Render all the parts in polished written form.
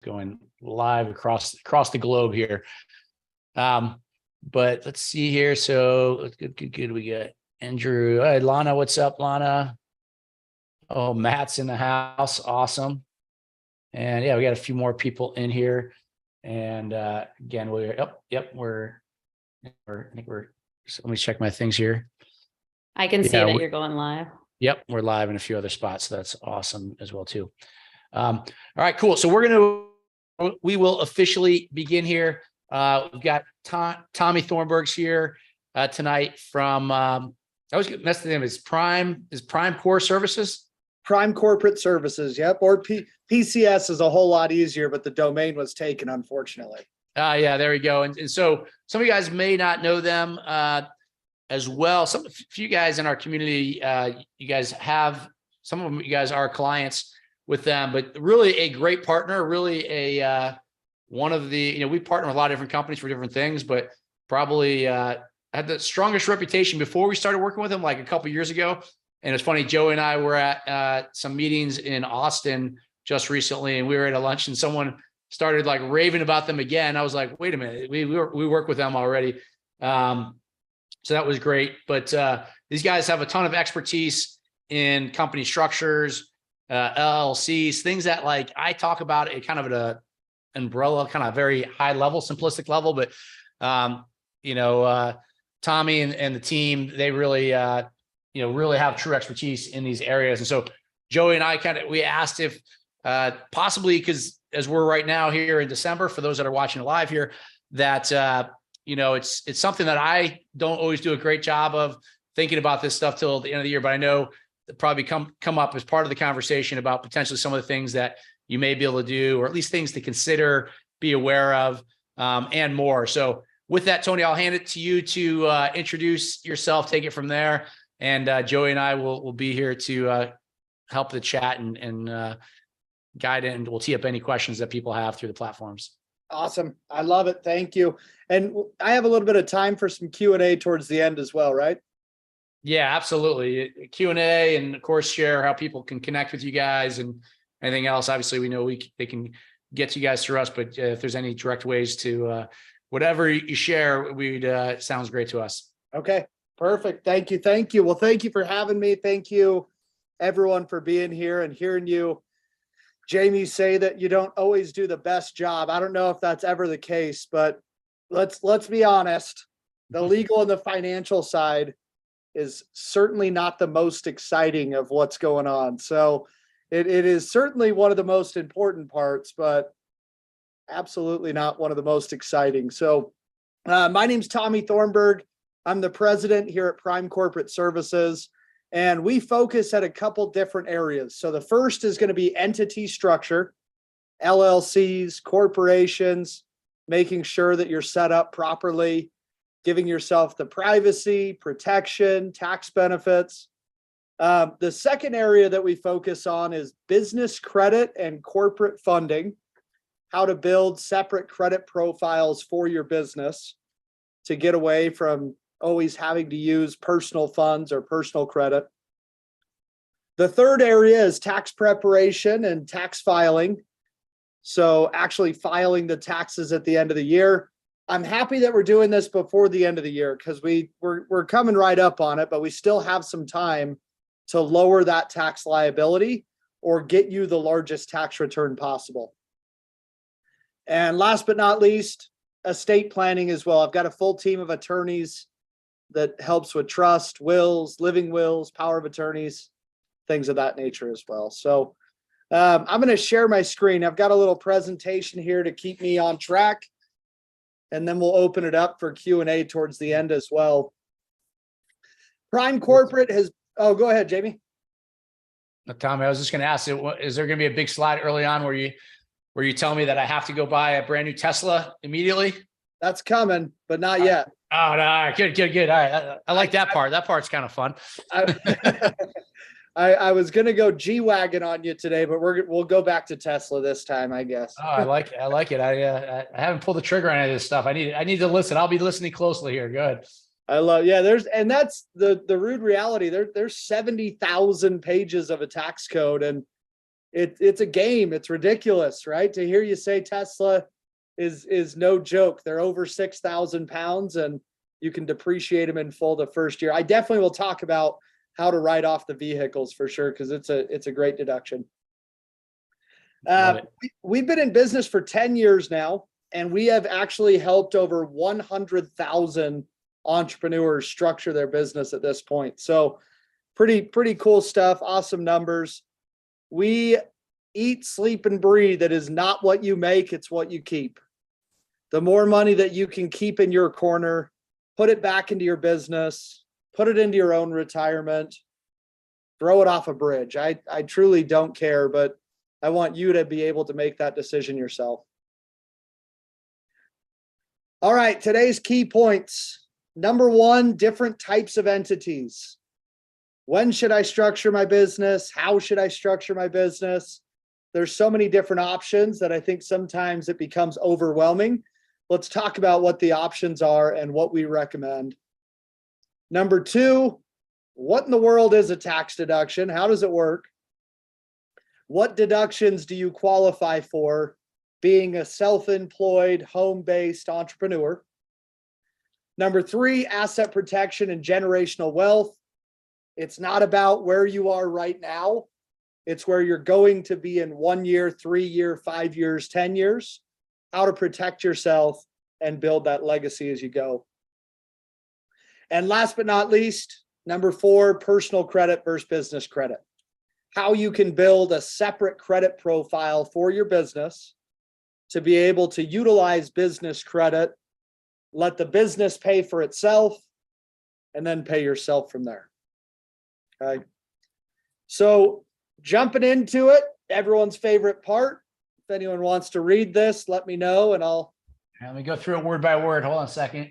going live across the globe here. But let's see here. So good. We got Andrew. Hey, Lana, what's up, Lana? Oh, Matt's in the house. Awesome. And yeah, we got a few more people in here. And again, we're so let me check my things here. I can see that you're going live. Yep, we're live in a few other spots. So that's awesome as well too. All right, cool. So we will officially begin here. We've got Tommy Thornburgh's here tonight from I always get messed with him. Is Prime Core Services? Prime Corporate Services. Yep. Or PCS is a whole lot easier, but the domain was taken, unfortunately. Yeah, there we go. And so some of you guys may not know them as well. A few guys in our community, you guys have, some of them, you guys are clients with them, but really a great partner, really one of the, we partner with a lot of different companies for different things, but probably had the strongest reputation before we started working with them, like a couple of years ago. And it's funny, Joey and I were at some meetings in Austin just recently, and we were at a lunch and someone started like raving about them again. I was like, wait a minute, we work with them already. So that was great. But these guys have a ton of expertise in company structures, LLCs, things that like I talk about it kind of at a umbrella, kind of very high level, simplistic level. But, Tommy and the team, they really, really have true expertise in these areas. And so Joey and I we asked if possibly, because as we're right now here in December, for those that are watching live here, that, it's something that I don't always do a great job of thinking about this stuff till the end of the year, but I know that probably come up as part of the conversation about potentially some of the things that you may be able to do, or at least things to consider, be aware of, and more. So with that, Tony, I'll hand it to you to introduce yourself, take it from there. And Joey and I will be here to help the chat and guide it, and we'll tee up any questions that people have through the platforms. Awesome. I love it. Thank you. And I have a little bit of time for some Q&A towards the end as well, right? Yeah, absolutely. Q&A, and of course, share how people can connect with you guys and anything else. Obviously, we know they can get to you guys through us, but if there's any direct ways to whatever you share, sounds great to us. Okay, perfect. Thank you. Thank you. Well, thank you for having me. Thank you, everyone, for being here and hearing you, Jamie, say that you don't always do the best job. I don't know if that's ever the case, but let's be honest. The legal and the financial side is certainly not the most exciting of what's going on. So it is certainly one of the most important parts, but absolutely not one of the most exciting. So my name's Tommy Thornburgh. I'm the president here at Prime Corporate Services, and we focus at a couple different areas. So the first is going to be entity structure, LLCs, corporations, making sure that you're set up properly, giving yourself the privacy, protection, tax benefits. The second area that we focus on is business credit and corporate funding, how to build separate credit profiles for your business to get away from always having to use personal funds or personal credit. The third area is tax preparation and tax filing. So actually filing the taxes at the end of the year. I'm happy that we're doing this before the end of the year, because we're coming right up on it, but we still have some time to lower that tax liability or get you the largest tax return possible. And last but not least, estate planning as well. I've got a full team of attorneys that helps with trust, wills, living wills, power of attorneys, things of that nature as well. So I'm going to share my screen. I've got a little presentation here to keep me on track, and then we'll open it up for Q&A towards the end as well. Prime Corporate has, oh, go ahead, Jamie. Tommy, I was just going to ask, is there going to be a big slide early on where you tell me that I have to go buy a brand new Tesla immediately? That's coming, but not yet. Oh, no, good. All right. I like that part. That part's kind of fun. I was going to go G-Wagon on you today, but we'll go back to Tesla this time, I guess. Oh, I like it. I haven't pulled the trigger on any of this stuff. I need to listen. I'll be listening closely here. Good. That's the rude reality. There's 70,000 pages of a tax code, and It's a game. It's ridiculous, right? To hear you say Tesla is no joke. They're over 6,000 pounds and you can depreciate them in full the first year. I definitely will talk about how to write off the vehicles for sure, because it's a great deduction. We've been in business for 10 years now, and we have actually helped over 100,000 entrepreneurs structure their business at this point. So pretty cool stuff. Awesome numbers. We eat, sleep, and breathe. That is not what you make, it's what you keep. The more money that you can keep in your corner, put it back into your business, put it into your own retirement, throw it off a bridge. I truly don't care, but I want you to be able to make that decision yourself. All right, today's key points. Number one, different types of entities. When should I structure my business? How should I structure my business? There's so many different options that I think sometimes it becomes overwhelming. Let's talk about what the options are and what we recommend. Number two, what in the world is a tax deduction? How does it work? What deductions do you qualify for being a self-employed, home-based entrepreneur? Number three, asset protection and generational wealth. It's not about where you are right now. It's where you're going to be in 1 year, 3 year, 5 years, 10 years. How to protect yourself and build that legacy as you go. And last but not least, number four, personal credit versus business credit. How you can build a separate credit profile for your business to be able to utilize business credit, let the business pay for itself, and then pay yourself from there. Okay. So jumping into it, everyone's favorite part. If anyone wants to read this, let me know and Let me go through it word by word. Hold on a second.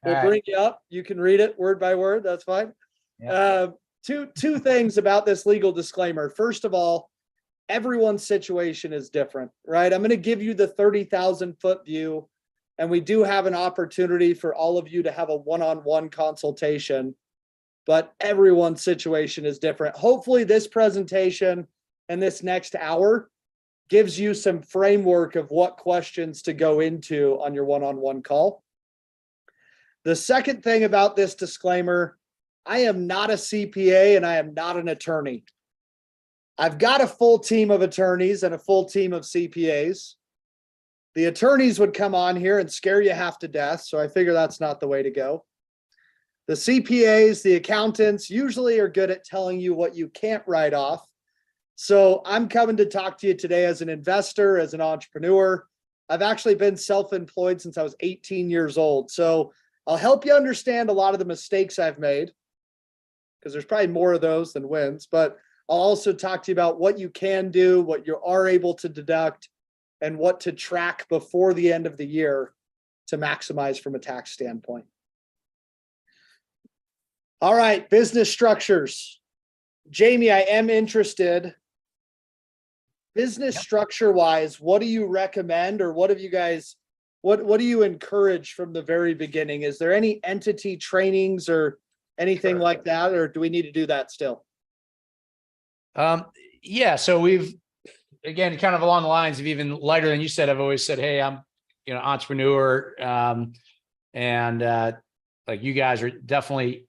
we'll bring you up. You can read it word by word. That's fine. Yeah. Two things about this legal disclaimer. First of all, everyone's situation is different, right? I'm going to give you the 30,000-foot view, and we do have an opportunity for all of you to have a one-on-one consultation, but everyone's situation is different. Hopefully this presentation and this next hour gives you some framework of what questions to go into on your one-on-one call. The second thing about this disclaimer, I am not a CPA and I am not an attorney. I've got a full team of attorneys and a full team of CPAs. The attorneys would come on here and scare you half to death, so I figure that's not the way to go. The CPAs, the accountants, usually are good at telling you what you can't write off. So I'm coming to talk to you today as an investor, as an entrepreneur. I've actually been self-employed since I was 18 years old. So I'll help you understand a lot of the mistakes I've made, because there's probably more of those than wins, but I'll also talk to you about what you can do, what you are able to deduct, and what to track before the end of the year to maximize from a tax standpoint. All right, business structures. Jamie, I am interested. Business structure wise, what do you recommend, or what have you guys, what do you encourage from the very beginning? Is there any entity trainings or anything like that, or do we need to do that still? Yeah, so we've, again, kind of along the lines of even lighter than you said, I've always said, hey, I'm, entrepreneur. Like you guys are definitely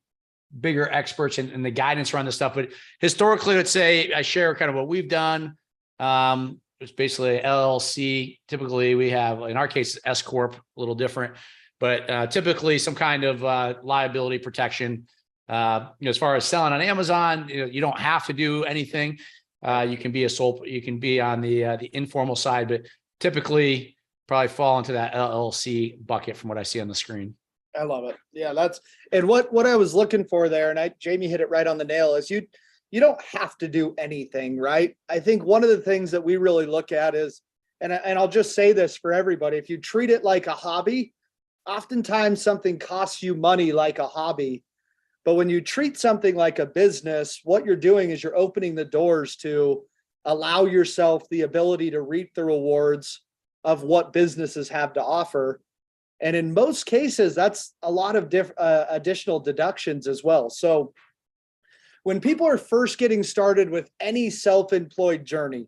bigger experts in the guidance around this stuff. But historically, let's say I share kind of what we've done. It's basically LLC. Typically we have, in our case, S Corp, a little different, but typically some kind of liability protection. As far as selling on Amazon, you don't have to do anything. You can be you can be on the informal side, but typically probably fall into that LLC bucket from what I see on the screen. I love it. Yeah, and what I was looking for there, and Jamie hit it right on the nail, is you don't have to do anything, right? I think one of the things that we really look at is, and I'll just say this for everybody, if you treat it like a hobby, oftentimes something costs you money like a hobby. But when you treat something like a business, what you're doing is you're opening the doors to allow yourself the ability to reap the rewards of what businesses have to offer. And in most cases, that's a lot of additional deductions as well. So when people are first getting started with any self-employed journey,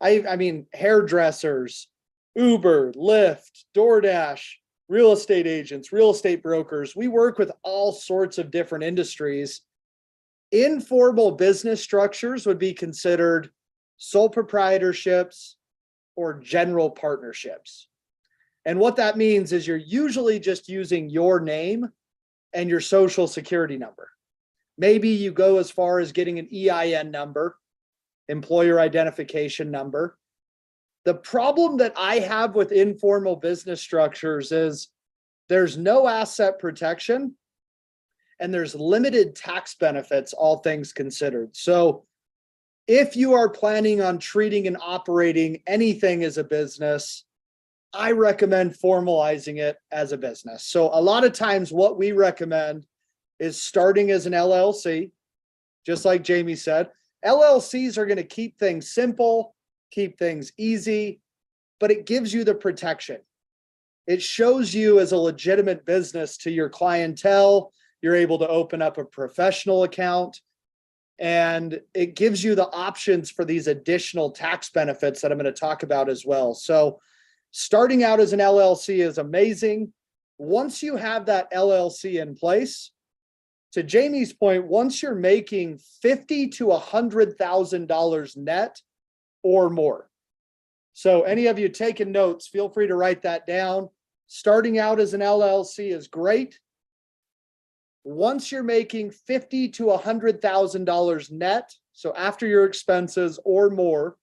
I mean, hairdressers, Uber, Lyft, DoorDash, real estate agents, real estate brokers, we work with all sorts of different industries. Informal business structures would be considered sole proprietorships or general partnerships. And what that means is you're usually just using your name and your social security number. Maybe you go as far as getting an EIN number, employer identification number. The problem that I have with informal business structures is there's no asset protection and there's limited tax benefits, all things considered. So if you are planning on treating and operating anything as a business, I recommend formalizing it as a business. So a lot of times what we recommend is starting as an LLC, just like Jamie said. LLCs are going to keep things simple, keep things easy, but it gives you the protection. It shows you as a legitimate business to your clientele. You're able to open up a professional account, and it gives you the options for these additional tax benefits that I'm going to talk about as well. So starting out as an LLC is amazing. Once you have that LLC in place, to Jamie's point, once you're making $50,000 to $100,000 net or more. So any of you taking notes, feel free to write that down. Starting out as an LLC is great. Once you're making $50,000 to $100,000 net, so after your expenses or more,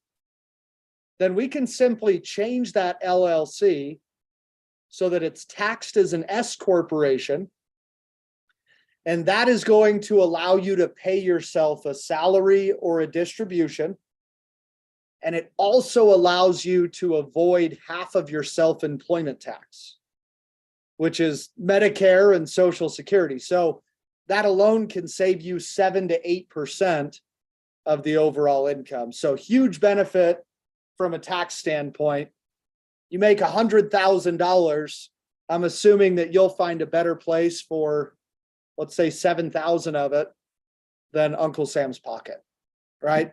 then we can simply change that LLC so that it's taxed as an S corporation. And that is going to allow you to pay yourself a salary or a distribution. And it also allows you to avoid half of your self-employment tax, which is Medicare and Social Security. So that alone can save you 7 to 8% of the overall income. So huge benefit from a tax standpoint. You make $100,000, I'm assuming that you'll find a better place for, let's say, 7,000 of it than Uncle Sam's pocket, right?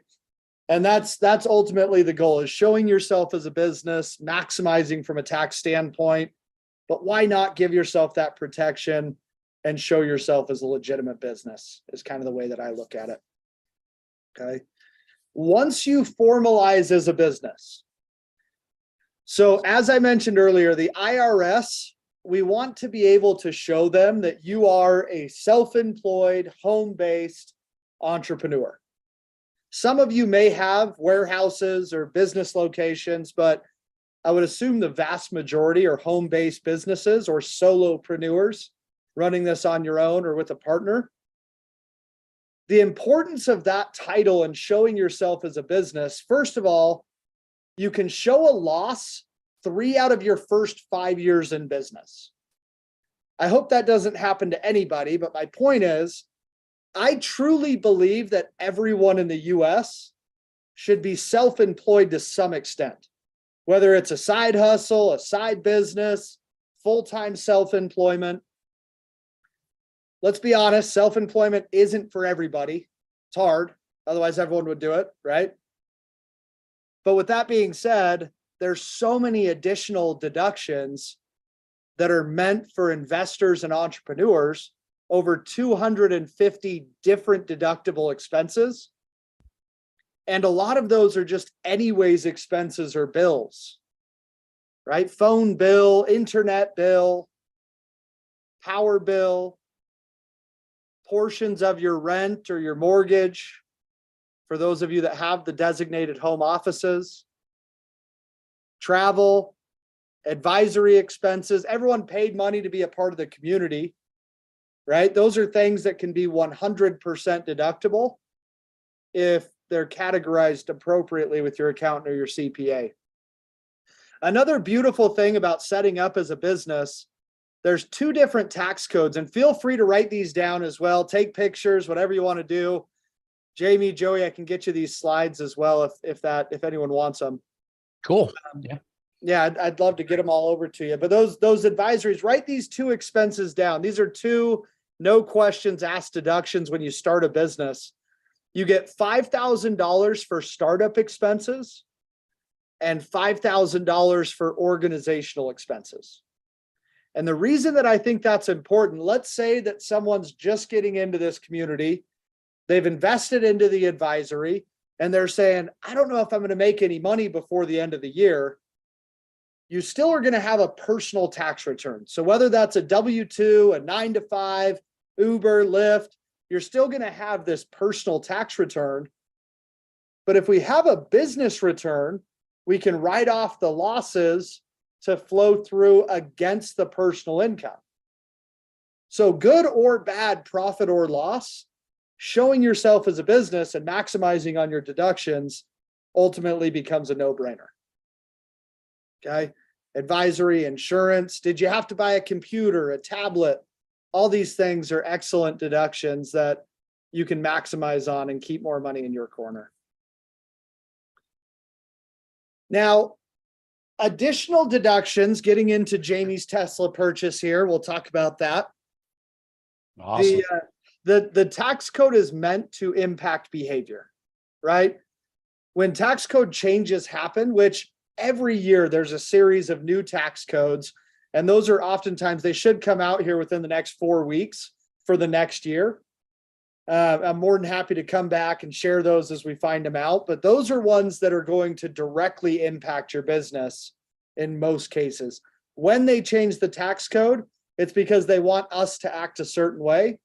And that's ultimately the goal, is showing yourself as a business, maximizing from a tax standpoint. But why not give yourself that protection and show yourself as a legitimate business is kind of the way that I look at it. Okay. Once you formalize as a business. So as I mentioned earlier, the IRS, we want to be able to show them that you are a self-employed, home-based entrepreneur. Some of you may have warehouses or business locations, but I would assume the vast majority are home-based businesses or solopreneurs running this on your own or with a partner. The importance of that title and showing yourself as a business, first of all, you can show a loss 3 out of your first 5 years in business. I hope that doesn't happen to anybody, but my point is, I truly believe that everyone in the US should be self-employed to some extent. Whether it's a side hustle, a side business, full-time self-employment. Let's be honest, self-employment isn't for everybody. It's hard, otherwise everyone would do it, right? But with that being said, there's so many additional deductions that are meant for investors and entrepreneurs, over 250 different deductible expenses. And a lot of those are just anyways expenses or bills, right? Phone bill, internet bill, power bill, portions of your rent or your mortgage, for those of you that have the designated home offices, travel, advisory expenses. Everyone paid money to be a part of the community, right? Those are things that can be 100% deductible if they're categorized appropriately with your accountant or your CPA. Another beautiful thing about setting up as a business, there's 2 different tax codes, and feel free to write these down as well. Take pictures, whatever you want to do. Jamie, Joey, I can get you these slides as well if anyone wants them. Cool. Yeah, I'd love to get them all over to you. But those advisories, write these 2 expenses down. These are 2 no questions asked deductions when you start a business. You get $5,000 for startup expenses and $5,000 for organizational expenses. And the reason that I think that's important, let's say that someone's just getting into this community, they've invested into the advisory, and they're saying, I don't know if I'm going to make any money before the end of the year. You still are going to have a personal tax return. So whether that's a W-2, a 9-to-5, Uber, Lyft, you're still going to have this personal tax return. But if we have a business return, we can write off the losses to flow through against the personal income. So good or bad, profit or loss, showing yourself as a business and maximizing on your deductions ultimately becomes a no-brainer. Okay. Advisory, insurance. Did you have to buy a computer, a tablet? All these things are excellent deductions that you can maximize on and keep more money in your corner. Now, additional deductions, getting into Jamie's Tesla purchase here, we'll talk about that. Awesome. The tax code is meant to impact behavior, right? When tax code changes happen, which every year there's a series of new tax codes, and those are oftentimes, they should come out here within the next 4 weeks for the next year. I'm more than happy to come back and share those as we find them out, but those are ones that are going to directly impact your business in most cases. When they change the tax code, it's because they want us to act a certain way.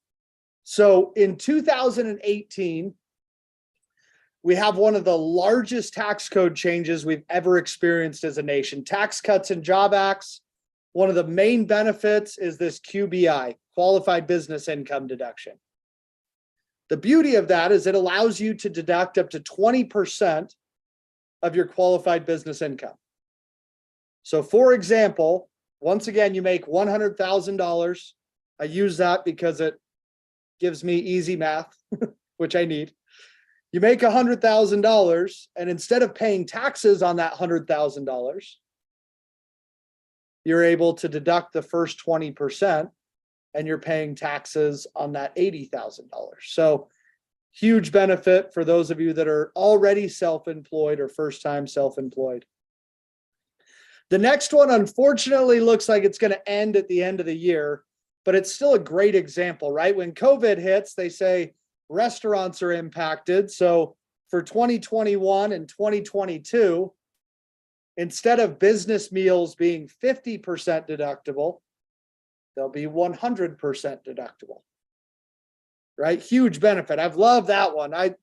So in 2018, we have one of the largest tax code changes we've ever experienced as a nation. Tax Cuts and Job Acts. One of the main benefits is this QBI, Qualified Business Income Deduction. The beauty of that is it allows you to deduct up to 20% of your qualified business income. So for example, once again, you make $100,000. I use that because it gives me easy math, which I need. You make $100,000, and instead of paying taxes on that $100,000, you're able to deduct the first 20%, and you're paying taxes on that $80,000. So huge benefit for those of you that are already self-employed or first-time self-employed. The next one, unfortunately, looks like it's going to end at the end of the year, but it's still a great example, right? When COVID hits, they say restaurants are impacted. So for 2021 and 2022, instead of business meals being 50% deductible, they'll be 100% deductible, right? Huge benefit. I've loved that one. I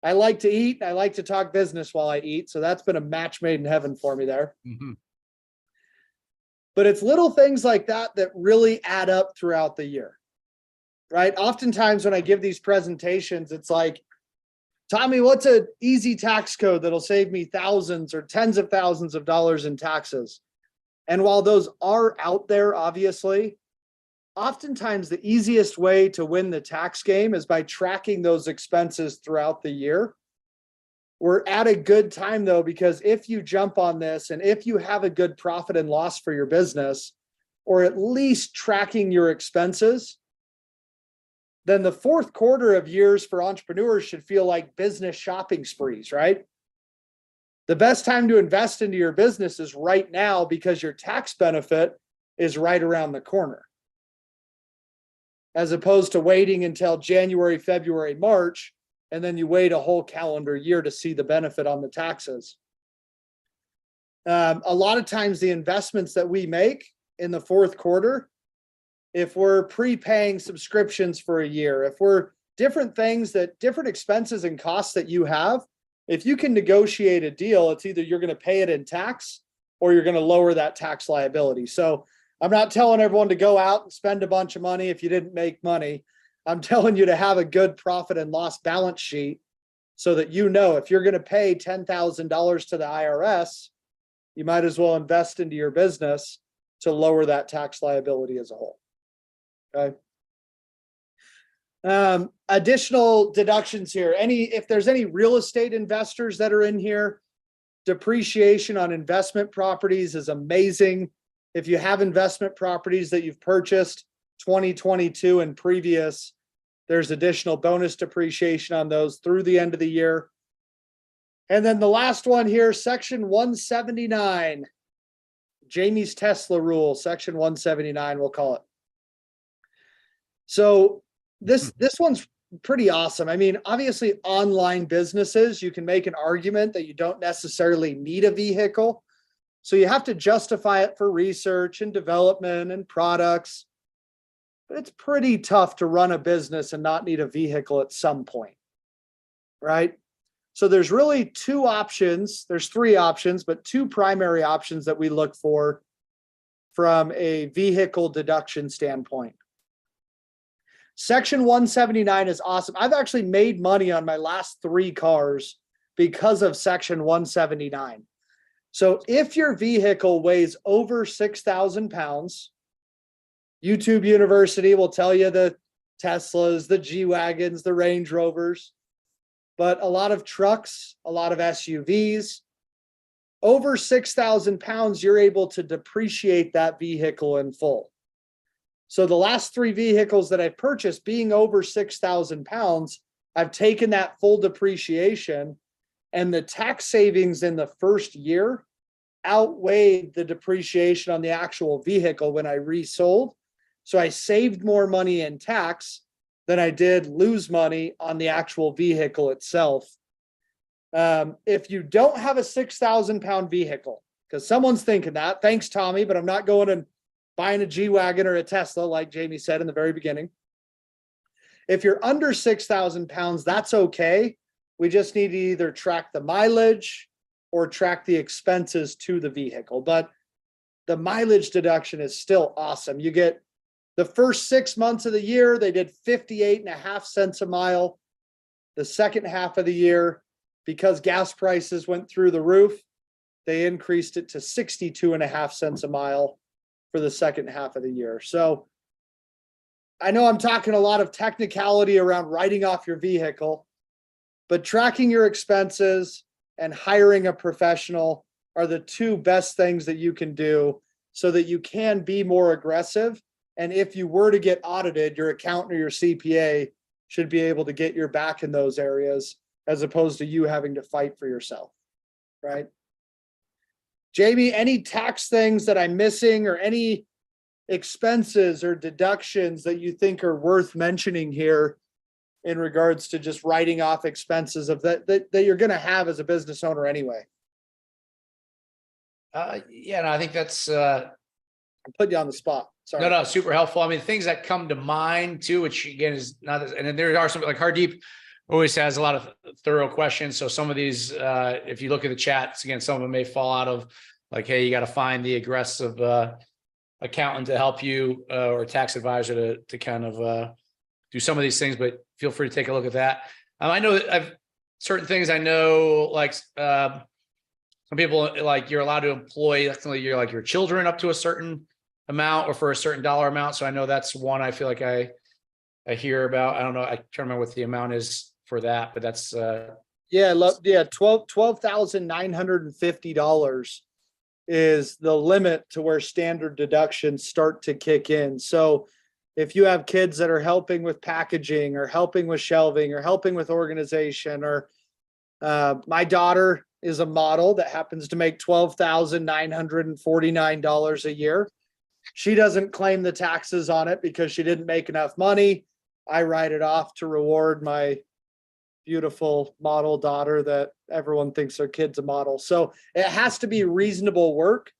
like to eat. I like to talk business while I eat. So that's been a match made in heaven for me there. Mm-hmm. But it's little things like that that really add up throughout the year, right? Oftentimes when I give these presentations, it's like, Tommy, what's an easy tax code that'll save me thousands or tens of thousands of dollars in taxes? And while those are out there, obviously, oftentimes the easiest way to win the tax game is by tracking those expenses throughout the year. We're at a good time though, because if you jump on this and if you have a good profit and loss for your business, or at least tracking your expenses, then the fourth quarter of years for entrepreneurs should feel like business shopping sprees, right? The best time to invest into your business is right now because your tax benefit is right around the corner, as opposed to waiting until January, February, March, and then you wait a whole calendar year to see the benefit on the taxes. A lot of times the investments that we make in the fourth quarter, if we're prepaying subscriptions for a year, if we're different things that different expenses and costs that you have, if you can negotiate a deal, it's either you're going to pay it in tax or you're going to lower that tax liability. So I'm not telling everyone to go out and spend a bunch of money if you didn't make money. I'm telling you to have a good profit and loss balance sheet so that you know if you're going to pay $10,000 to the IRS, you might as well invest into your business to lower that tax liability as a whole. Okay. Additional deductions here. If there's any real estate investors that are in here, depreciation on investment properties is amazing. If you have investment properties that you've purchased 2022 and previous, There's additional bonus depreciation on those through the end of the year. And then the last one here, section 179, Jamie's Tesla rule, section 179, we'll call it. So this one's pretty awesome. I mean, obviously online businesses, you can make an argument that you don't necessarily need a vehicle. So you have to justify it for research and development and products. But it's pretty tough to run a business and not need a vehicle at some point, right? So there's really two options. There's three options, but two primary options that we look for from a vehicle deduction standpoint. Section 179 is awesome. I've actually made money on my last 3 cars because of section 179. So if your vehicle weighs over 6,000 pounds, YouTube University will tell you the Teslas, the G-Wagons, the Range Rovers, but a lot of trucks, a lot of SUVs, over 6,000 pounds, you're able to depreciate that vehicle in full. So the last 3 vehicles that I've purchased being over 6,000 pounds, I've taken that full depreciation, and the tax savings in the first year outweighed the depreciation on the actual vehicle when I resold. So I saved more money in tax than I did lose money on the actual vehicle itself. If you don't have a 6,000 pound vehicle, because someone's thinking that, thanks, Tommy, but I'm not going and buying a G-Wagon or a Tesla, like Jamie said in the very beginning. If you're under 6,000 pounds, that's okay. We just need to either track the mileage or track the expenses to the vehicle. But the mileage deduction is still awesome. You get the first 6 months of the year, they did 58.5 cents a mile. The second half of the year, because gas prices went through the roof, they increased it to 62.5 cents a mile for the second half of the year. So I know I'm talking a lot of technicality around writing off your vehicle, but tracking your expenses and hiring a professional are the two best things that you can do so that you can be more aggressive. And if you were to get audited, your accountant or your CPA should be able to get your back in those areas as opposed to you having to fight for yourself, right? Jamie, any tax things that I'm missing or any expenses or deductions that you think are worth mentioning here in regards to just writing off expenses of that you're going to have as a business owner anyway? Yeah, no, I think that's I put you on the spot. Sorry. no, super helpful. I mean, things that come to mind too, which again is not, and then there are some, like Hardeep always has a lot of thorough questions. So some of these, if you look at the chats, again, some of them may fall out of like, hey, you got to find the aggressive accountant to help you or tax advisor to kind of do some of these things, but feel free to take a look at that. I know that I've certain things I know, like some people, like you're allowed to employ definitely your children up to a certain amount or for a certain dollar amount. So I know that's one I feel like I hear about. I don't know. I can't remember what the amount is for that, but that's $12,950 is the limit to where standard deductions start to kick in. So if you have kids that are helping with packaging or helping with shelving or helping with organization, or my daughter is a model that happens to make $12,949 a year. She doesn't claim the taxes on it because she didn't make enough money. I write it off to reward my beautiful model daughter that everyone thinks their kid's a model. So it has to be reasonable work.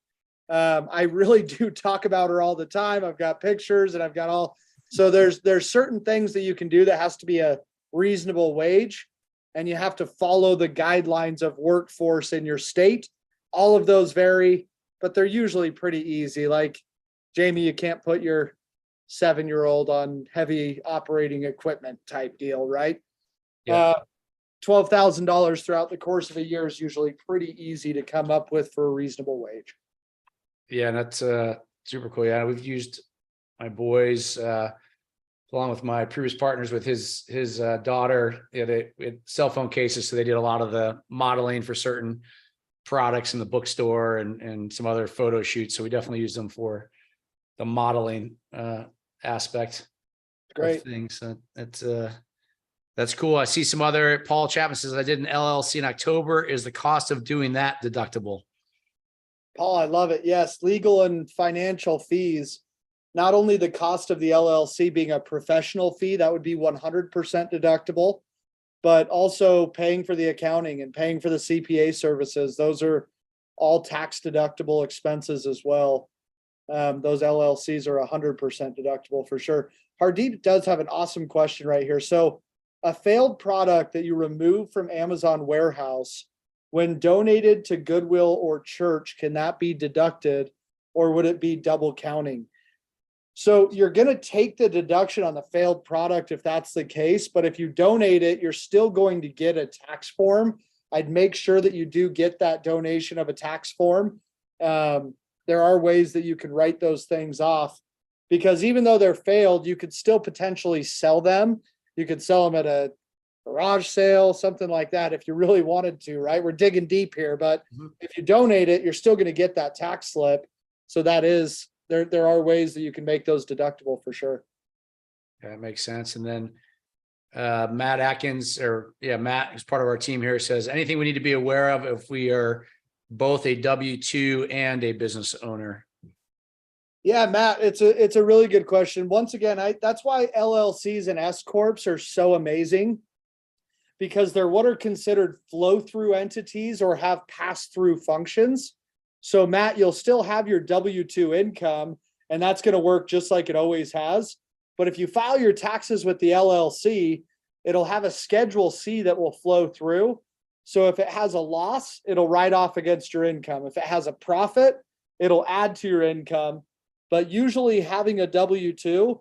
I really do talk about her all the time. I've got pictures and I've got all, so there's certain things that you can do that has to be a reasonable wage, and you have to follow the guidelines of workforce in your state. All of those vary, but they're usually pretty easy. Like Jamie, you can't put your 7-year-old on heavy operating equipment type deal, right? Yeah. $12,000 throughout the course of a year is usually pretty easy to come up with for a reasonable wage. Yeah, that's super cool. Yeah, we've used my boys along with my previous partners with his daughter. Yeah, they had cell phone cases, so they did a lot of the modeling for certain products in the bookstore and some other photo shoots. So we definitely use them for the modeling aspect. great. things. That's cool. I see some other, Paul Chapman says, I did an LLC in October. Is the cost of doing that deductible? Paul, I love it. Yes, legal and financial fees. Not only the cost of the LLC being a professional fee, that would be 100% deductible, but also paying for the accounting and paying for the CPA services. Those are all tax deductible expenses as well. Those LLCs are 100% deductible for sure. Hardeep does have an awesome question right here. So a failed product that you remove from Amazon warehouse, when donated to Goodwill or church, can that be deducted, or would it be double counting? So you're going to take the deduction on the failed product if that's the case, but if you donate it, you're still going to get a tax form. I'd make sure that you do get that donation of a tax form. There are ways that you can write those things off, because even though they're failed, you could still potentially sell them. You could sell them at a garage sale, something like that, if you really wanted to, right? We're digging deep here, but if you donate it, you're still going to get that tax slip. So that is, there are ways that you can make those deductible for sure. Yeah, that makes sense. And then Matt Atkins, Matt, who's part of our team here, says, anything we need to be aware of if we are both a W-2 and a business owner? Yeah, Matt, it's a really good question. Once again, that's why LLCs and S corps are so amazing, because they're what are considered flow-through entities or have pass-through functions. So Matt, you'll still have your W-2 income, and that's going to work just like it always has. But if you file your taxes with the LLC, it'll have a Schedule C that will flow through. So if it has a loss, it'll write off against your income. If it has a profit, it'll add to your income. But usually having a W-2,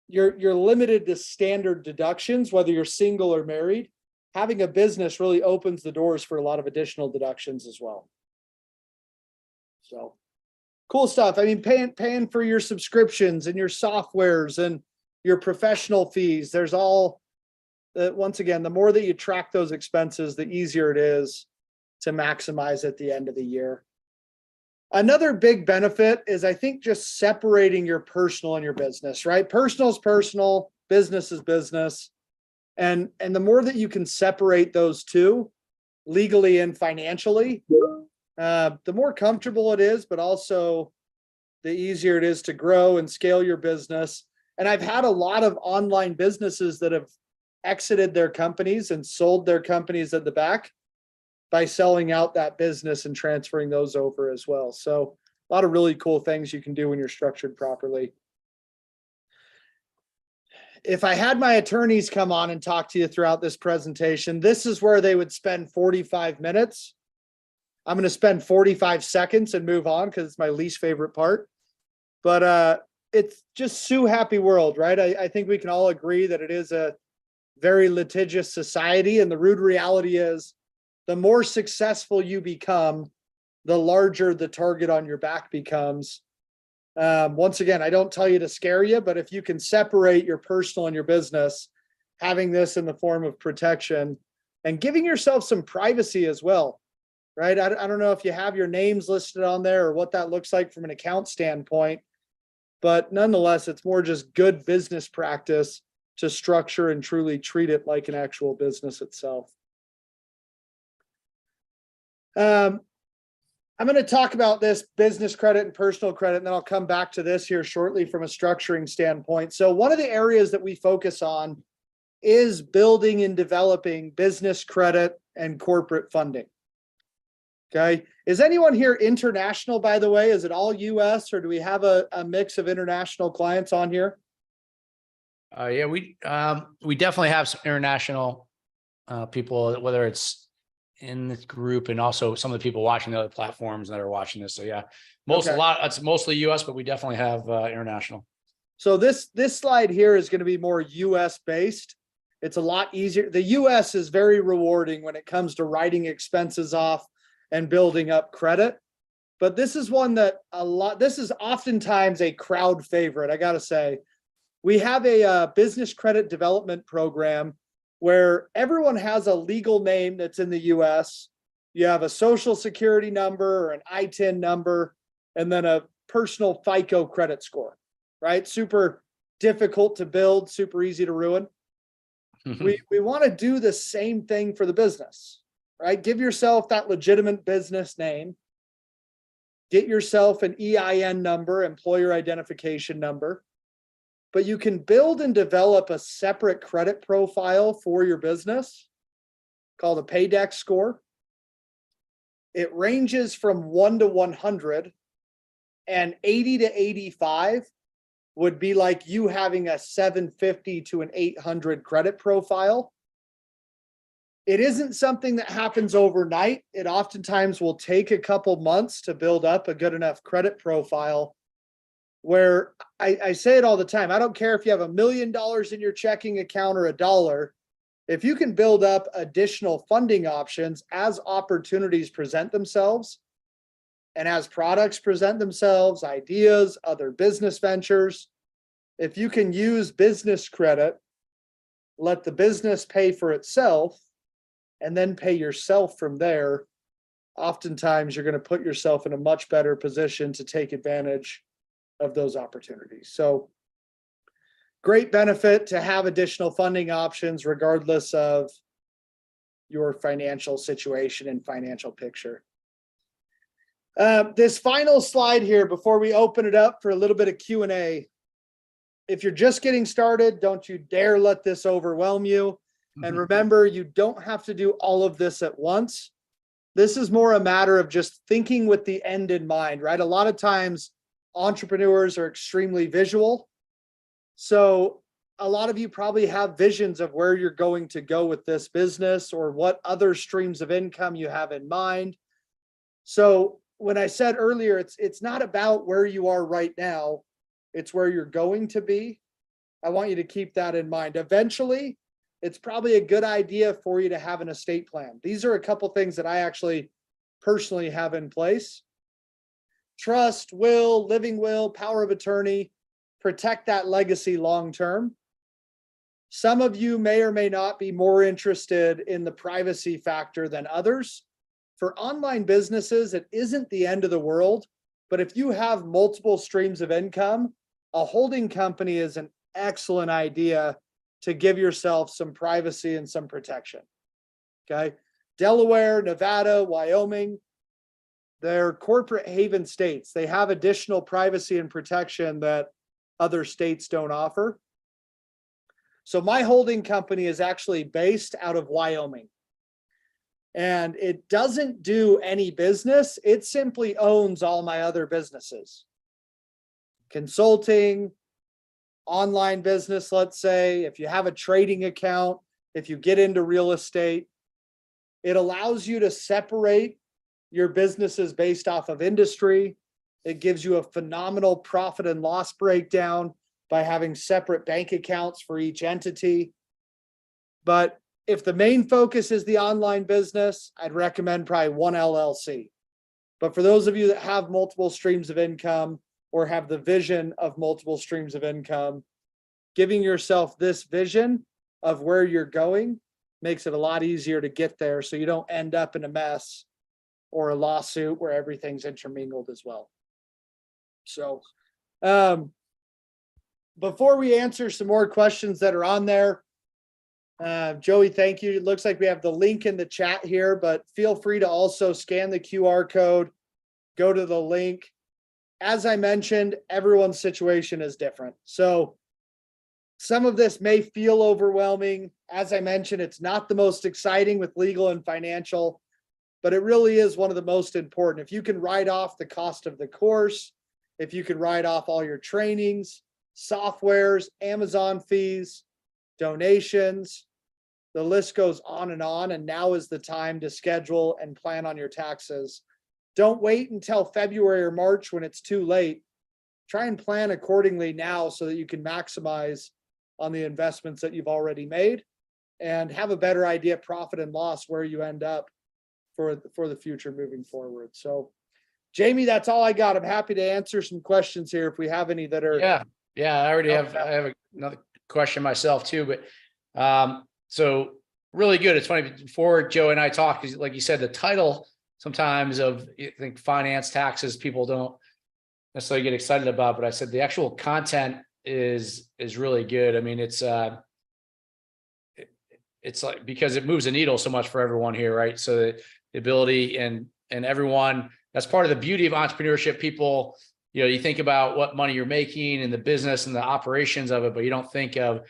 you're limited to standard deductions, whether you're single or married. Having a business really opens the doors for a lot of additional deductions as well. So cool stuff. I mean, paying for your subscriptions and your softwares and your professional fees. There's all, once again, the more that you track those expenses, the easier it is to maximize at the end of the year. Another big benefit is, I think, just separating your personal and your business, right? Personal is personal, business is business. And the more that you can separate those two legally and financially, the more comfortable it is, but also the easier it is to grow and scale your business. And I've had a lot of online businesses that have exited their companies and sold their companies at the back by selling out that business and transferring those over as well. So a lot of really cool things you can do when you're structured properly. If I had my attorneys come on and talk to you throughout this presentation, this is where they would spend 45 minutes. I'm going to spend 45 seconds and move on because it's my least favorite part. But it's just Sue happy world, right? I think we can all agree that it is a very litigious society. And the rude reality is, the more successful you become, the larger the target on your back becomes. Once again, I don't tell you to scare you, but if you can separate your personal and your business, having this in the form of protection and giving yourself some privacy as well, right? I don't know if you have your names listed on there or what that looks like from an account standpoint, but nonetheless, it's more just good business practice to structure and truly treat it like an actual business itself. I'm going to talk about this business credit and personal credit, and then I'll come back to this here shortly from a structuring standpoint. So one of the areas that we focus on is building and developing business credit and corporate funding. Okay. Is anyone here international, by the way? Is it all US, or do we have a mix of international clients on here? Yeah, we definitely have some international people, whether it's in this group and also some of the people watching the other platforms that are watching this. So yeah, it's mostly US, but we definitely have international. So this slide here is going to be more US based. It's a lot easier. The US is very rewarding when it comes to writing expenses off and building up credit. But this is one that this is oftentimes a crowd favorite. I got to say, we have a business credit development program where everyone has a legal name that's in the US. You have a social security number or an ITIN number, and then a personal FICO credit score, right? Super difficult to build, super easy to ruin. We want to do the same thing for the business, right? Give yourself that legitimate business name. Get yourself an EIN number, employer identification number. But you can build and develop a separate credit profile for your business called a Paydex score. It ranges from 1 to 100, and 80 to 85 would be like you having a 750 to an 800 credit profile. It isn't something that happens overnight. It oftentimes will take a couple months to build up a good enough credit profile where I say it all the time. I don't care if you have $1 million in your checking account or $1. If you can build up additional funding options as opportunities present themselves and as products present themselves, ideas, other business ventures, if you can use business credit, let the business pay for itself, and then pay yourself from there, oftentimes you're going to put yourself in a much better position to take advantage of those opportunities. So great benefit to have additional funding options regardless of your financial situation and financial picture. This final slide here before we open it up for a little bit of Q&A. If you're just getting started, don't you dare let this overwhelm you. And remember, you don't have to do all of this at once. This is more a matter of just thinking with the end in mind, right? A lot of times entrepreneurs are extremely visual. So a lot of you probably have visions of where you're going to go with this business or what other streams of income you have in mind. So when I said earlier, it's not about where you are right now, it's where you're going to be. I want you to keep that in mind. Eventually, it's probably a good idea for you to have an estate plan. These are a couple things that I actually personally have in place. Trust, will, living will, power of attorney, protect that legacy long-term. Some of you may or may not be more interested in the privacy factor than others. For online businesses, it isn't the end of the world, but if you have multiple streams of income, a holding company is an excellent idea to give yourself some privacy and some protection. Okay. Delaware, Nevada, Wyoming, they're corporate haven states. They have additional privacy and protection that other states don't offer. So my holding company is actually based out of Wyoming. And it doesn't do any business. It simply owns all my other businesses. Consulting, online business, let's say, if you have a trading account, if you get into real estate, it allows you to separate your businesses based off of industry. It gives you a phenomenal profit and loss breakdown by having separate bank accounts for each entity. But if the main focus is the online business, I'd recommend probably one LLC. But for those of you that have multiple streams of income or have the vision of multiple streams of income, giving yourself this vision of where you're going makes it a lot easier to get there so you don't end up in a mess or a lawsuit where everything's intermingled as well. So before we answer some more questions that are on there, Joey, thank you. It looks like we have the link in the chat here, but feel free to also scan the QR code, go to the link. As I mentioned, everyone's situation is different. So some of this may feel overwhelming. As I mentioned, it's not the most exciting with legal and financial, but it really is one of the most important. If you can write off the cost of the course, if you can write off all your trainings, softwares, Amazon fees, donations, the list goes on, and now is the time to schedule and plan on your taxes. Don't wait until February or March when it's too late. Try and plan accordingly now so that you can maximize on the investments that you've already made and have a better idea of profit and loss where you end up for the future moving forward. So Jamie, that's all I got. I'm happy to answer some questions here if we have any that are. Yeah. I already have another question myself too, but so really good. It's funny, before Joe and I talked, like you said, the title sometimes of, I think, finance, taxes, people don't necessarily get excited about, but I said the actual content is really good. I mean, it's like, because it moves the needle so much for everyone here, right? So the ability and everyone, that's part of the beauty of entrepreneurship. People, you think about what money you're making and the business and the operations of it, but you don't think of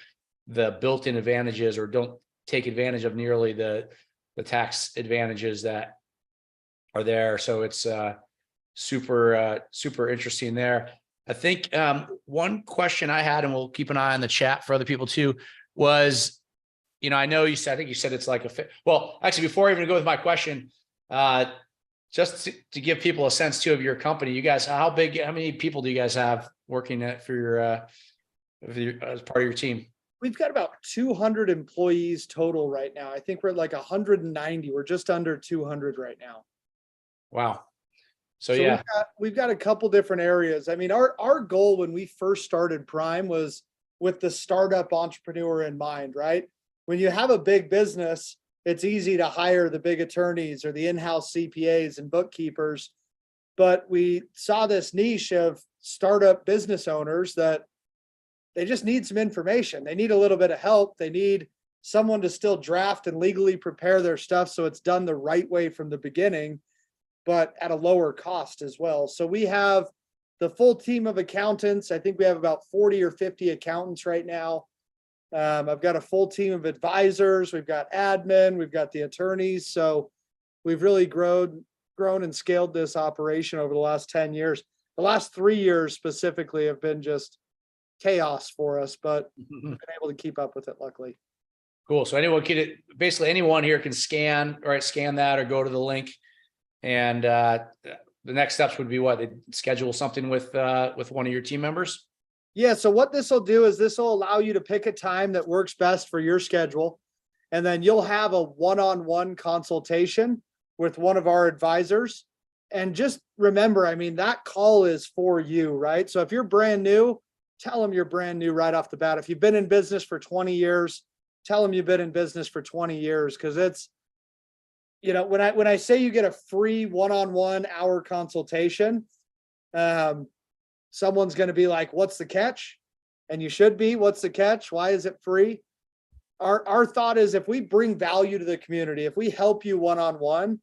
the built-in advantages, or don't take advantage of nearly the tax advantages that are there. So it's super interesting there. I think one question I had, and we'll keep an eye on the chat for other people too, was, I know you said, I think you said it's like well, actually, before I even go with my question, just to give people a sense too of your company, you guys, how many people do you guys have working for your as part of your team? We've got about 200 employees total right now. I think we're at like 190. We're just under 200 right now. Wow. So yeah, we've got a couple different areas. I mean, our goal when we first started Prime was with the startup entrepreneur in mind, right? When you have a big business, it's easy to hire the big attorneys or the in-house CPAs and bookkeepers. But we saw this niche of startup business owners that they just need some information. They need a little bit of help. They need someone to still draft and legally prepare their stuff so it's done the right way from the beginning, but at a lower cost as well. So we have the full team of accountants. I think we have about 40 or 50 accountants right now. I've got a full team of advisors. We've got admin. We've got the attorneys. So we've really grown and scaled this operation over the last 10 years. The last 3 years specifically have been just chaos for us, but we've been able to keep up with it, luckily. Cool. So basically anyone here can scan that or go to the link. And the next steps would be what? They'd schedule something with one of your team members? Yeah. So what this will do is this will allow you to pick a time that works best for your schedule. And then you'll have a one-on-one consultation with one of our advisors. And just remember, I mean, that call is for you, right? So if you're brand new, tell them you're brand new right off the bat. If you've been in business for 20 years, tell them you've been in business for 20 years. Cause it's, when I say you get a free one-on-one hour consultation, someone's going to be like, what's the catch? And you should be, what's the catch? Why is it free? Our thought is, if we bring value to the community, if we help you one-on-one,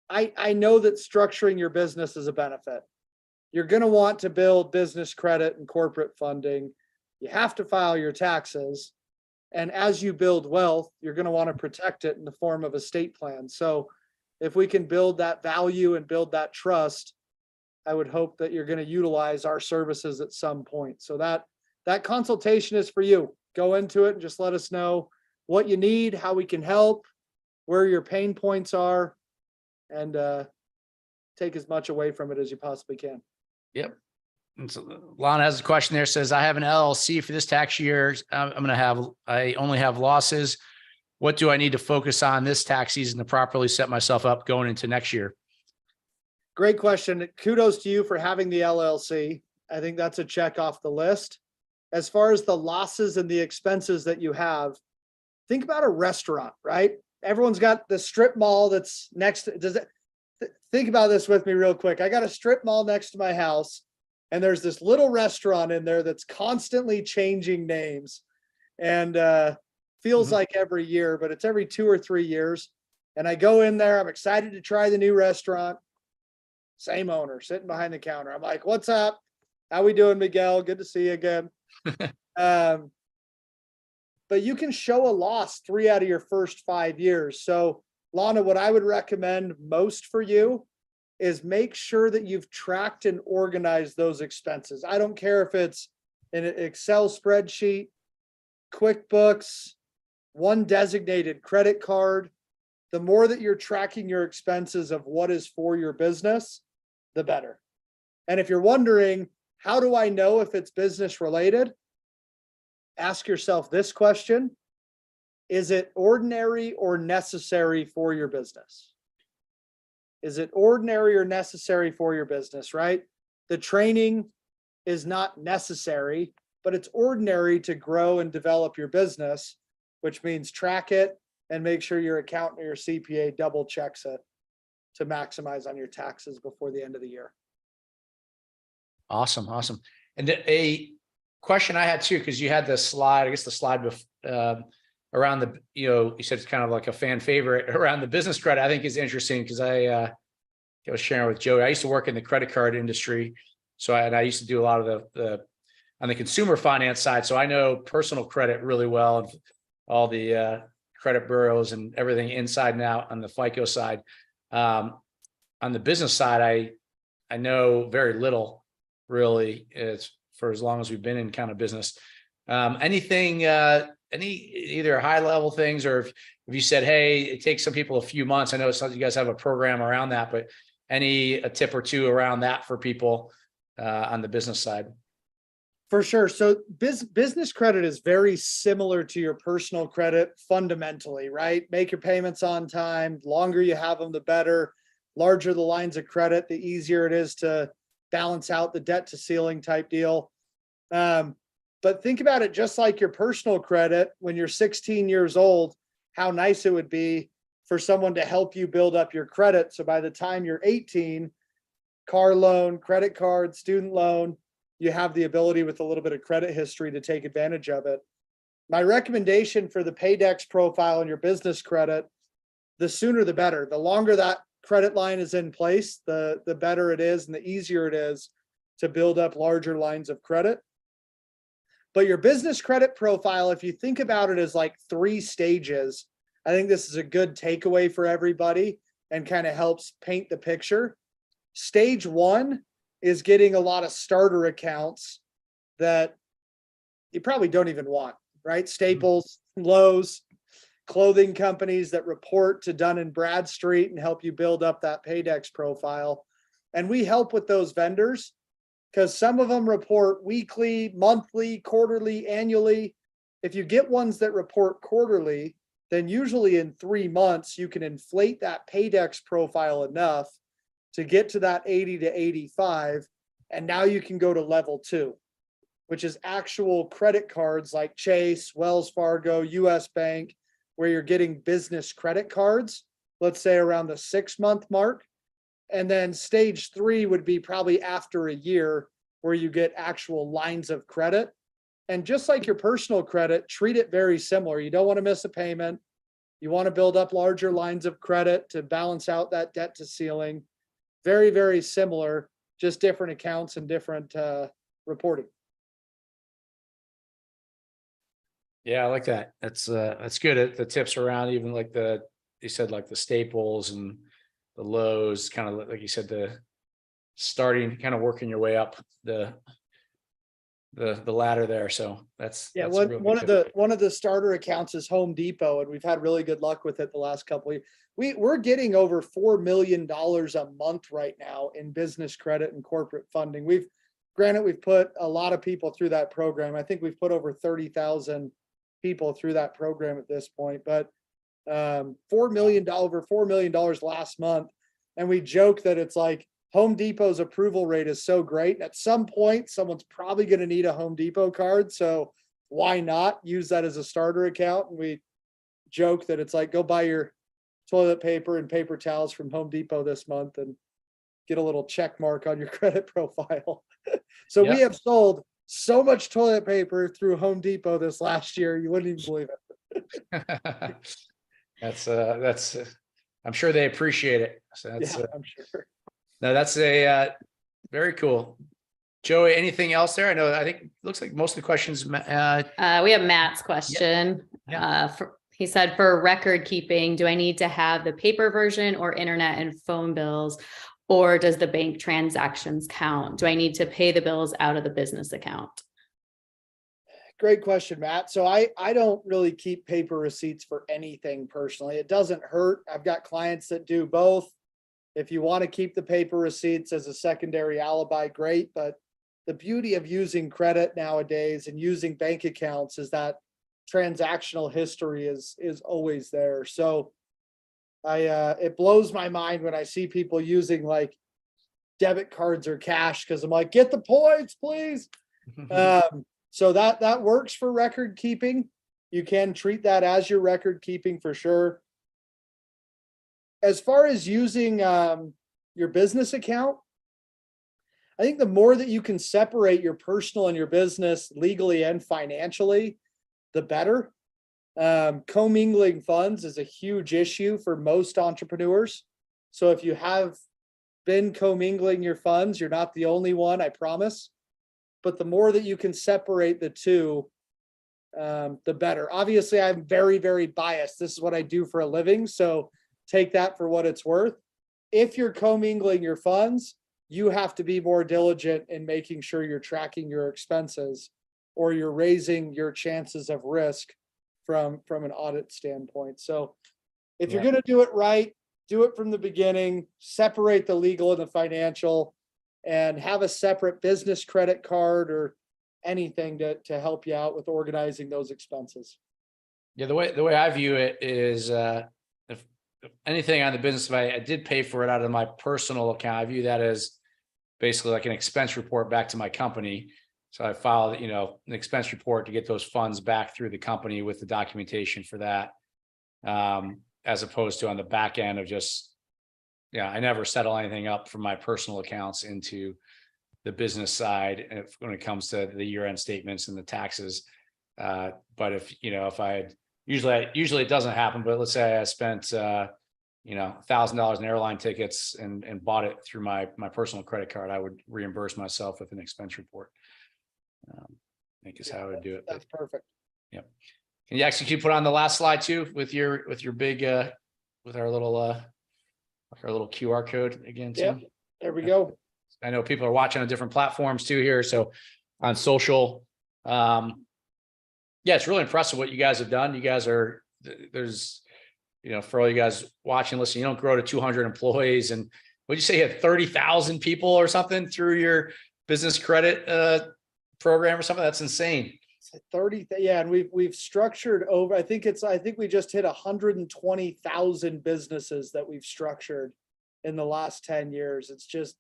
I know that structuring your business is a benefit. You're going to want to build business credit and corporate funding. You have to file your taxes. And as you build wealth, you're going to want to protect it in the form of estate plan. So if we can build that value and build that trust, I would hope that you're going to utilize our services at some point. So that consultation is for you. Go into it and just let us know what you need, how we can help, where your pain points are, and take as much away from it as you possibly can. Yep. And so Lana has a question there, says, I have an LLC for this tax year. I only have losses. What do I need to focus on this tax season to properly set myself up going into next year? Great question. Kudos to you for having the LLC. I think that's a check off the list. As far as the losses and the expenses that you have, think about a restaurant, right? Everyone's got the strip mall that's next to, think about this with me real quick. I got a strip mall next to my house, and there's this little restaurant in there that's constantly changing names, and feels like every year, but it's every 2 or 3 years. And I go in there, I'm excited to try the new restaurant. Same owner sitting behind the counter. I'm like, what's up? How we doing, Miguel? Good to see you again. But you can show a loss 3 out of your first 5 years. So Lana, what I would recommend most for you is make sure that you've tracked and organized those expenses. I don't care if it's in an Excel spreadsheet, QuickBooks, one designated credit card. The more that you're tracking your expenses of what is for your business, the better. And if you're wondering, how do I know if it's business related? Ask yourself this question. Is it ordinary or necessary for your business? Is it ordinary or necessary for your business, right? The training is not necessary, but it's ordinary to grow and develop your business, which means track it and make sure your accountant or your CPA double checks it to maximize on your taxes before the end of the year. Awesome. And question I had too, because you had the slide, I guess the slide around the, you said it's kind of like a fan favorite around the business credit, I think is interesting because I was sharing with Joey. I used to work in the credit card industry. So I used to do a lot of the on the consumer finance side. So I know personal credit really well, and all the credit bureaus and everything inside and out on the FICO side. On the business side, I know very little really. It's for as long as we've been in kind of business. Anything, any either high level things, or if you said, hey, it takes some people a few months. I know it's not, you guys have a program around that, but a tip or two around that for people on the business side? For sure. So business credit is very similar to your personal credit fundamentally, right? Make your payments on time. Longer you have them, the better. Larger the lines of credit, the easier it is to balance out the debt to ceiling type deal. But think about it just like your personal credit. When you're 16 years old, how nice it would be for someone to help you build up your credit. So by the time you're 18, car loan, credit card, student loan, you have the ability with a little bit of credit history to take advantage of it. My recommendation for the Paydex profile on your business credit, the sooner the better. The longer that credit line is in place, the better it is and the easier it is to build up larger lines of credit. But your business credit profile, if you think about it as like 3 stages, I think this is a good takeaway for everybody and kind of helps paint the picture. Stage 1 is getting a lot of starter accounts that you probably don't even want, right? Staples, Lowe's, clothing companies that report to Dun & Bradstreet and help you build up that Paydex profile. And we help with those vendors because some of them report weekly, monthly, quarterly, annually. If you get ones that report quarterly, then usually in 3 months, you can inflate that Paydex profile enough to get to that 80 to 85. And now you can go to level 2, which is actual credit cards like Chase, Wells Fargo, US Bank, where you're getting business credit cards, let's say around the 6-month mark. And then stage 3 would be probably after a year where you get actual lines of credit. And just like your personal credit, treat it very similar. You don't want to miss a payment. You want to build up larger lines of credit to balance out that debt to ceiling. Very, very similar, just different accounts and different reporting. Yeah, I like that. That's good. The tips around even like you said, like the Staples and the Lowe's, kind of like you said, the starting, kind of working your way up the ladder there. So that's one of the starter accounts is Home Depot, and we've had really good luck with it the last couple of years. We're getting over $4 million a month right now in business credit and corporate funding. We've put a lot of people through that program. I think we've put over 30,000 people through that program at this point, but over $4 million last month. And we joke that it's like Home Depot's approval rate is so great. At some point, someone's probably going to need a Home Depot card. So why not use that as a starter account? And we joke that it's like, go buy your toilet paper and paper towels from Home Depot this month and get a little check mark on your credit profile. So we have sold so much toilet paper through Home Depot this last year. You wouldn't even believe it. That's I'm sure they appreciate it. So that's I'm sure. No, that's very cool. Joey, anything else there? I think it looks like most of the questions. We have Matt's question. Yeah. He said, for record keeping, do I need to have the paper version or internet and phone bills, or does the bank transactions count? Do I need to pay the bills out of the business account? Great question, Matt. So I don't really keep paper receipts for anything personally. It doesn't hurt. I've got clients that do both. If you want to keep the paper receipts as a secondary alibi, great. But the beauty of using credit nowadays and using bank accounts is that transactional history is always there. So it blows my mind when I see people using like debit cards or cash, because I'm like, get the points, please. So that works for record keeping. You can treat that as your record keeping for sure. As far as using your business account, I think the more that you can separate your personal and your business legally and financially, the better. Commingling funds is a huge issue for most entrepreneurs. So if you have been commingling your funds, you're not the only one, I promise. But the more that you can separate the two, the better. Obviously, I'm very, very biased. This is what I do for a living. So take that for what it's worth. If you're commingling your funds, you have to be more diligent in making sure you're tracking your expenses, or you're raising your chances of risk from an audit standpoint. So if you're going to do it right, do it from the beginning, separate the legal and the financial, and have a separate business credit card or anything to help you out with organizing those expenses. Yeah, the way I view it is, if anything on the business, if I did pay for it out of my personal account, I view that as basically like an expense report back to my company. So I filed, an expense report to get those funds back through the company with the documentation for that. As opposed to on the back end of just, I never settle anything up from my personal accounts into the business side when it comes to the year-end statements and the taxes. But if I had, usually it doesn't happen, but let's say I spent, $1,000 in airline tickets and bought it through my personal credit card, I would reimburse myself with an expense report. I think is how I would do it. That's perfect. Yep. Can you actually put on the last slide too with your big with our little QR code again too? Yeah, there we go. I know people are watching on different platforms too here. So on social, it's really impressive what you guys have done. You guys there's, for all you guys watching, listen, you don't grow to 200 employees, and what'd you say, you had 30,000 people or something through your business credit program or something? That's insane. 30, yeah, and we've structured over, I think we just hit 120,000 businesses that we've structured in the last 10 years. It's just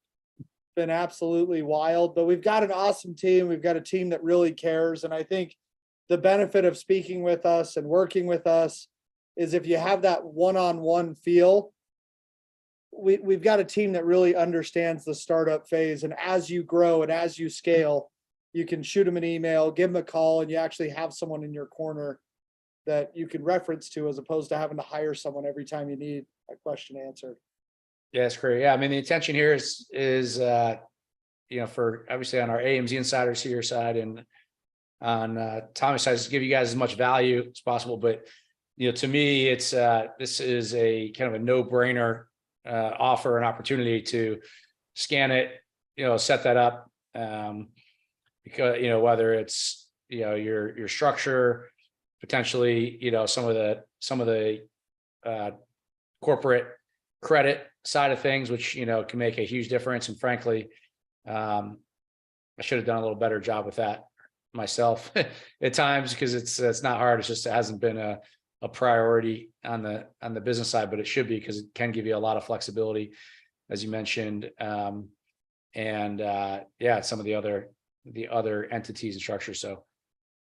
been absolutely wild, but we've got an awesome team. We've got a team that really cares. And I think the benefit of speaking with us and working with us is if you have that one-on-one feel, we've got a team that really understands the startup phase. And as you grow and as you scale, you can shoot them an email, give them a call, and you actually have someone in your corner that you can reference to, as opposed to having to hire someone every time you need a question answered. Yeah, that's great. Yeah, I mean, the intention here is for obviously on our AMZ Insiders here side and on Tommy's side, is to give you guys as much value as possible. But to me, it's this is a kind of a no-brainer offer, an opportunity to scan it, set that up. Because whether it's your structure, potentially some of the corporate credit side of things, which can make a huge difference. And frankly, I should have done a little better job with that myself at times, because it's not hard. It's just it hasn't been a priority on the business side, but it should be, because it can give you a lot of flexibility, as you mentioned, some of the other entities and structures. So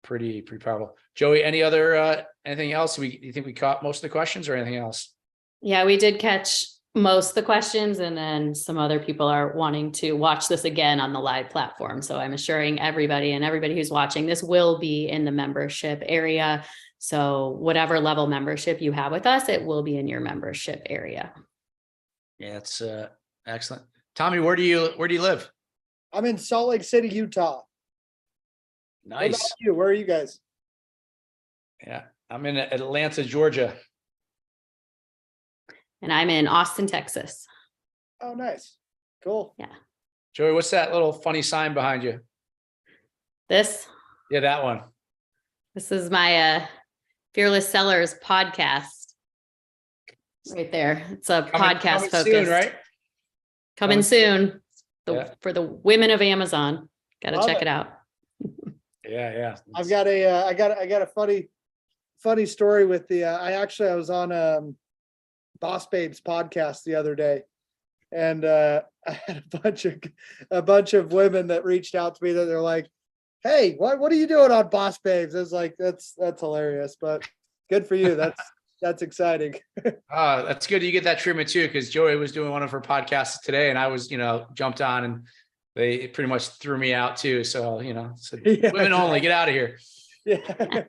pretty powerful. Joey, anything else? Do you think we caught most of the questions or anything else? Yeah, we did catch most of the questions, and then some other people are wanting to watch this again on the live platform. So I'm assuring everybody who's watching, this will be in the membership area. So whatever level membership you have with us, it will be in your membership area. Yeah, it's excellent. Tommy, where do you live? I'm in Salt Lake City, Utah. Nice. What about you? Where are you guys? Yeah, I'm in Atlanta, Georgia. And I'm in Austin, Texas. Oh, nice. Cool. Yeah. Joey, what's that little funny sign behind you? This? Yeah, that one. This is my Fearless Sellers podcast. Right there. It's a podcast focused. Soon, right? Coming soon. Yeah. For the women of Amazon. Got to check it out. Yeah. I've got I got a funny story with I was on Boss Babes podcast the other day, and I had a bunch of women that reached out to me that they're like, "Hey, what are you doing on Boss Babes?" I was like, that's hilarious, but good for you. That's exciting. That's good. You get that treatment too, because Joey was doing one of her podcasts today, and I was, jumped on, and they pretty much threw me out too. So, said, Yeah, women only, get out of here. Yeah.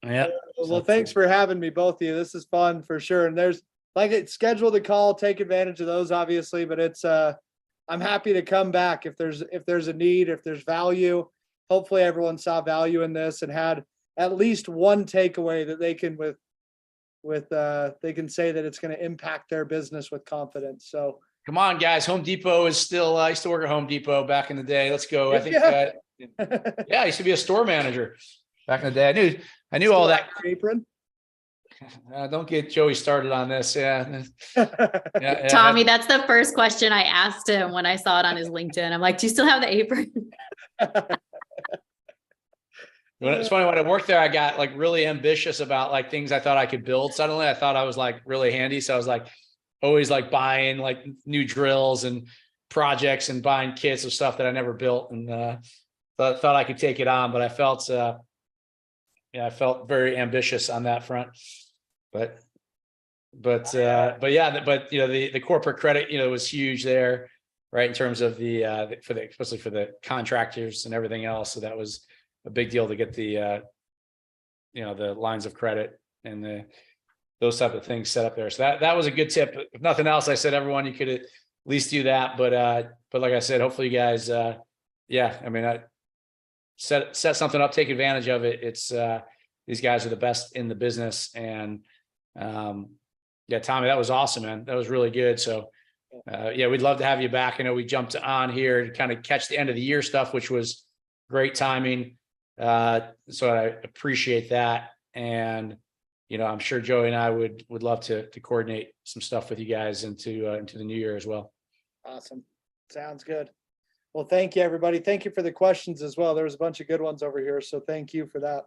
Yeah. Well, thanks for having me, both of you. This is fun for sure. And there's schedule the call, take advantage of those, obviously, but it's, I'm happy to come back if there's a need, if there's value. Hopefully everyone saw value in this and had at least one takeaway that they can they can say that it's going to impact their business with confidence. So come on, guys. Home Depot is still, I used to work at Home Depot back in the day. Let's go. I think, yeah, I used to be a store manager back in the day. I knew all that. Apron. Don't get Joey started on this. Yeah. Yeah. Tommy, that's the first question I asked him when I saw it on his LinkedIn. I'm like, do you still have the apron? It's funny, when I worked there, I got like really ambitious about like things I thought I could build. Suddenly I thought I was like really handy. So I was like always like buying like new drills and projects and buying kits of stuff that I never built, and thought I could take it on, but I felt very ambitious on that front. But yeah, the corporate credit, was huge there, right? In terms of especially for the contractors and everything else. So that was a big deal to get the lines of credit and those type of things set up there. So that was a good tip. If nothing else, I said, everyone, you could at least do that. But like I said, hopefully you guys, I set something up, take advantage of it. It's these guys are the best in the business. And yeah, Tommy, that was awesome, man. That was really good. So yeah, we'd love to have you back. I know we jumped on here to kind of catch the end of the year stuff, which was great timing. So I appreciate that. And, I'm sure Joey and I would love to coordinate some stuff with you guys into the new year as well. Awesome. Sounds good. Well, thank you, everybody. Thank you for the questions as well. There was a bunch of good ones over here. So thank you for that.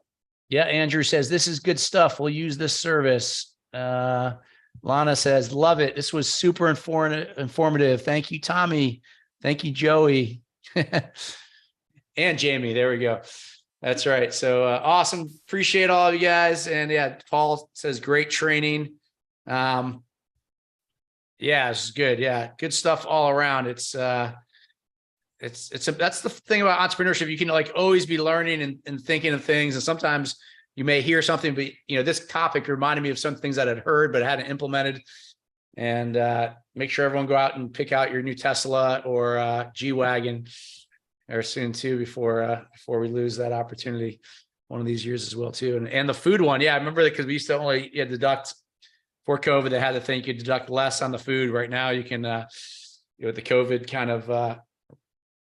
Yeah. Andrew says, this is good stuff. We'll use this service. Lana says, love it. This was super informative. Thank you, Tommy. Thank you, Joey. And Jamie. There we go. That's right. So awesome. Appreciate all of you guys. And yeah, Paul says great training. Yeah, it's good. Yeah. Good stuff all around. That's the thing about entrepreneurship. You can like always be learning and thinking of things. And sometimes you may hear something, but this topic reminded me of some things that I'd heard, but hadn't implemented. And make sure everyone go out and pick out your new Tesla or G-Wagon or soon too, before we lose that opportunity one of these years as well too. And the food one. Yeah. I remember that because we used to only deduct for COVID. They had to think you could deduct less on the food. Right now you can, with the COVID kind of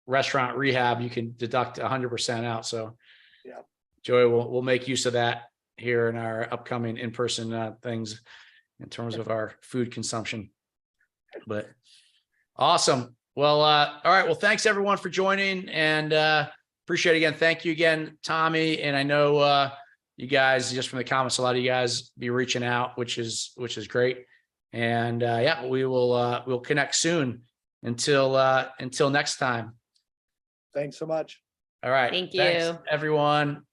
restaurant rehab, you can deduct 100% out. So yeah, Joey, we'll make use of that here in our upcoming in-person things in terms of our food consumption. But awesome. Well, all right. Well, thanks everyone for joining, and appreciate it again. Thank you again, Tommy. And I know you guys, just from the comments, a lot of you guys be reaching out, which is great. And yeah, we'll connect soon. Until next time. Thanks so much. All right. Thank you. Thanks, everyone.